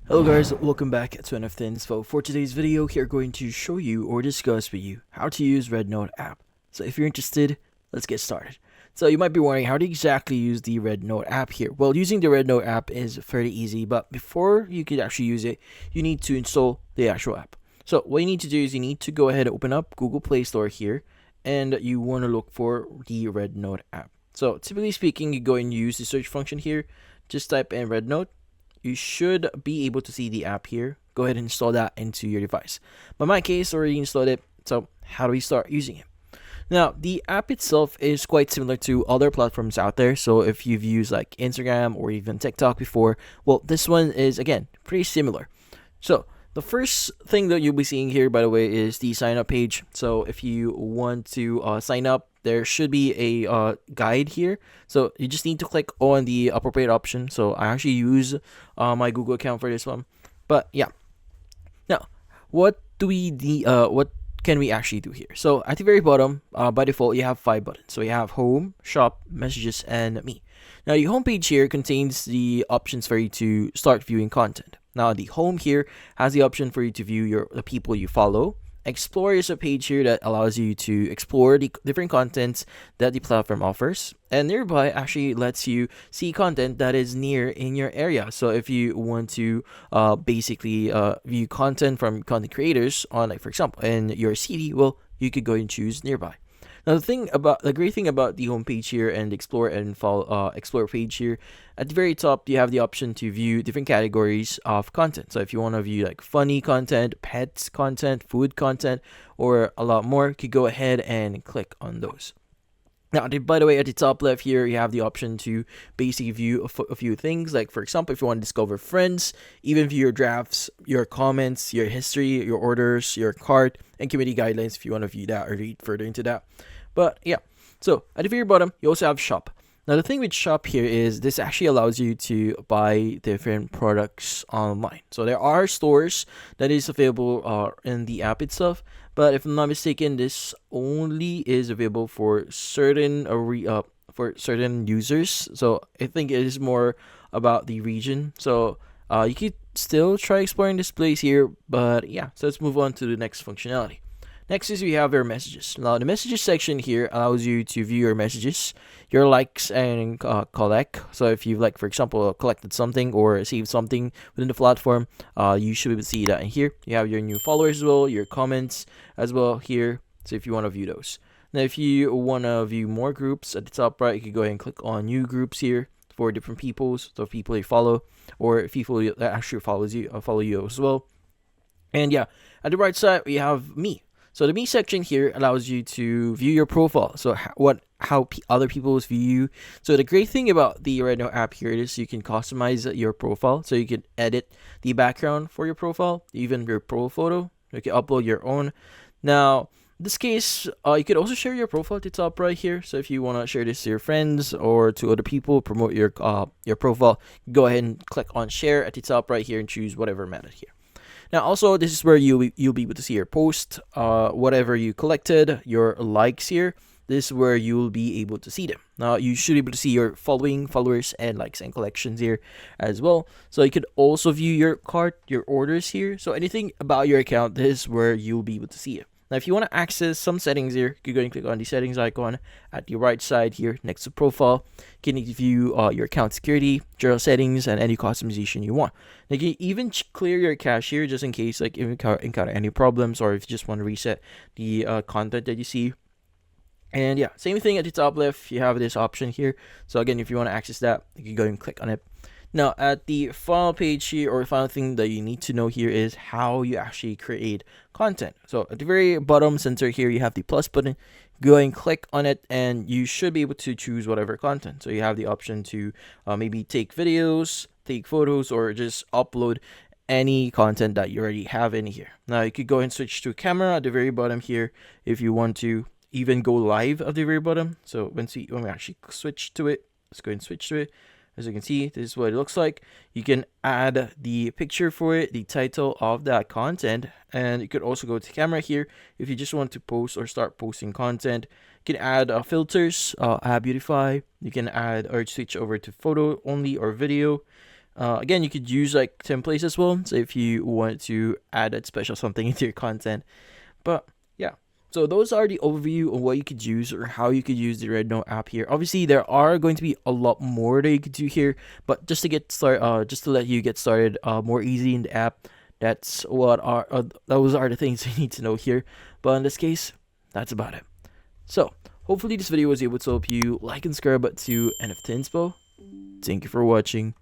Hello guys, welcome back to NF Info. For today's video, we're going to show you or discuss with you how to use RedNote app. So if you're interested, let's get started. So you might be wondering how to exactly use the RedNote app here. Well, using the RedNote app is fairly easy, but before you could actually use it, you need to install the actual app. So what you need to do is you need to go ahead and open up Google Play Store here, and you want to look for the RedNote app. So typically speaking, you go and use the search function here. Just type in RedNote. You should be able to see the app here. Go ahead and install that into your device. But in my case, already installed it. So how do we start using it? Now, the app itself is quite similar to other platforms out there. So if you've used like Instagram or even TikTok before, well, this one is, again, pretty similar. So the first thing that you'll be seeing here, by the way, is the sign up page. So if you want to sign up, there should be a guide here. So you just need to click on the appropriate option. So I actually use my Google account for this one. But yeah. Now, what can we actually do here? So at the very bottom, by default, you have 5 buttons. So you have Home, Shop, Messages, and Me. Now, the home page here contains the options for you to start viewing content. Now, the home here has the option for you to view the people you follow. Explore is a page here that allows you to explore the different contents that the platform offers. And Nearby actually lets you see content that is near in your area. So if you want to basically view content from content creators on, like for example, in your city, well, you could go and choose Nearby. Now the great thing about the homepage here and explore and follow explore page here, at the very top you have the option to view different categories of content. So if you want to view like funny content, pets content, food content, or a lot more, you could go ahead and click on those. Now, by the way, at the top left here, you have the option to basically view a few things. Like, for example, if you want to discover friends, even view your drafts, your comments, your history, your orders, your cart, and committee guidelines if you want to view that or read further into that. But yeah, so at the very bottom, you also have Shop. Now, the thing with Shop here is this actually allows you to buy different products online. So there are stores that is available in the app itself, but if I'm not mistaken, this only is available for certain users. So I think it is more about the region. So you could still try exploring this place here, but yeah. So let's move on to the next functionality. Next is we have your messages. Now, the messages section here allows you to view your messages, your likes, and collect. So if you've, like, for example, collected something or received something within the platform, you should be able to see that in here. You have your new followers as well, your comments as well here. So if you want to view those. Now, if you want to view more groups, at the top right, you can go ahead and click on new groups here for different peoples. So people you follow or people that actually follow you as well. And yeah, at the right side, we have Me. So the Me section here allows you to view your profile. So how other people view you. So the great thing about the RedNote app here is you can customize your profile. So you can edit the background for your profile, even your profile photo. You can upload your own. Now, in this case, you could also share your profile at the top right here. So if you want to share this to your friends or to other people, promote your profile, go ahead and click on share at the top right here and choose whatever method here. Now, also, this is where you'll be able to see your post, whatever you collected, your likes here. This is where you'll be able to see them. Now, you should be able to see your followers, and likes and collections here as well. So you could also view your cart, your orders here. So anything about your account, this is where you'll be able to see it. Now, if you want to access some settings here, you can go and click on the settings icon at the right side here next to profile. You can view your account security, general settings, and any customization you want. Now, you can even clear your cache here just in case, like, if you encounter any problems or if you just want to reset the content that you see. And yeah, same thing at the top left, you have this option here. So again, if you want to access that, you can go and click on it. Now, at the final page here, or the final thing that you need to know here is how you actually create content. So at the very bottom center here, you have the plus button. Go and click on it, and you should be able to choose whatever content. So you have the option to maybe take videos, take photos, or just upload any content that you already have in here. Now, you could go and switch to camera at the very bottom here if you want to even go live at the very bottom. So when we actually switch to it, let's go and switch to it. As you can see, this is what it looks like. You can add the picture for it, the title of that content, and you could also go to camera here if you just want to post or start posting content. You can add filters, add beautify. You can add or switch over to photo only or video. Again, you could use like templates as well. So if you want to add that special something into your content, but yeah. So those are the overview of what you could use or how you could use the RedNote app here. Obviously, there are going to be a lot more that you could do here, but just to get started, just to let you get started, more easy in the app. That's what are those are the things you need to know here. But in this case, that's about it. So hopefully this video was able to help you. Like and subscribe to NFT Inspo. Thank you for watching.